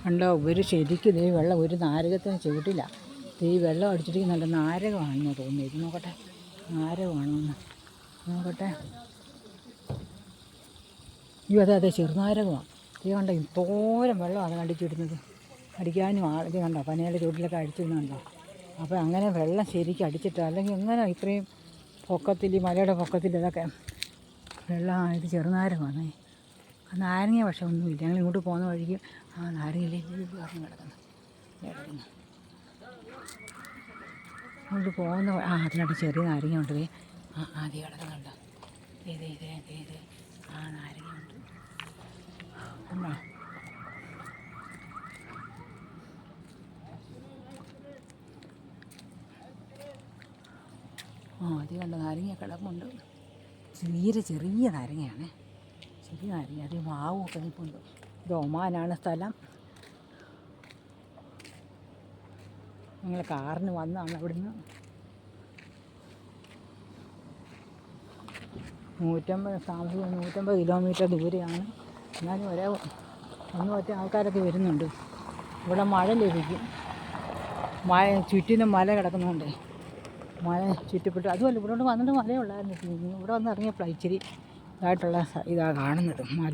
കണ്ടോ ഒരു ശരിക്കും ഈ വെള്ളം ഒരു നാരകത്തിന് ചുവട്ടില്ല. ഈ വെള്ളം അടിച്ചിട്ട് നല്ല നാരകമാണെന്ന് തോന്നുന്നു. ഇത് നോക്കട്ടെ, നാരകമാണെന്ന് നോക്കട്ടെ. അയ്യോ അതെ ചെറുനാരകമാണ്. ഇത് കണ്ടോ ഇത്തോരം വെള്ളമാണ് അടിച്ചിടുന്നത്. അടിക്കാനും ഇത് കണ്ടോ പനയുടെ ചുവട്ടിലൊക്കെ അടിച്ചിടുന്നുണ്ടോ. അപ്പോൾ അങ്ങനെ വെള്ളം ശരിക്കും അടിച്ചിട്ട്, അല്ലെങ്കിൽ എങ്ങനെ ഇത്രയും പൊക്കത്തിൽ, ഈ മലയുടെ പൊക്കത്തിൽ ഇതൊക്കെ വെള്ളമായത് ചെറുനാരകമാണ്. നാരങ്ങ പക്ഷെ ഒന്നുമില്ല. ഞങ്ങൾ ഇങ്ങോട്ട് പോകുന്ന വഴിക്ക് നാരങ്ങയില്ലേ പറഞ്ഞു കിടക്കുന്നു. ഇങ്ങോട്ട് പോകുന്ന അതിനകത്ത് ചെറിയ നാരങ്ങ ഉണ്ട്. ആദ്യം കിടക്കുന്നുണ്ടോ? ഇത് നാരങ്ങ ഉണ്ട്. ഉണ്ടോ? അത് കണ്ട നാരങ്ങ കിടപ്പുണ്ട്. ചെറിയ നാരങ്ങയാണ്. ചെറിയ നാരങ്ങ. അത് മാവൊക്കെ നിൽപ്പുണ്ട്. ഇത് ഒമാനാണ് സ്ഥലം. ഞങ്ങൾ കാറിന് വന്നതാണ്. അവിടുന്ന് 150 കിലോമീറ്റർ ദൂരെയാണ്. എന്നാലും ഒറ്റ ആൾക്കാരൊക്കെ വരുന്നുണ്ട്. ഇവിടെ മഴ ലഭിക്കും. ചുറ്റിനും മല കിടക്കുന്നുണ്ട്. മല ചുറ്റപ്പെട്ട് അതുമല്ല ഇവിടെ വന്നിട്ട് മലയുള്ളായിരുന്നു. ഇവിടെ വന്ന് ഇറങ്ങിയപ്പോഴാണ് ഇച്ചിരി ഇതായിട്ടുള്ള ഇതാണ് കാണുന്നത്. മല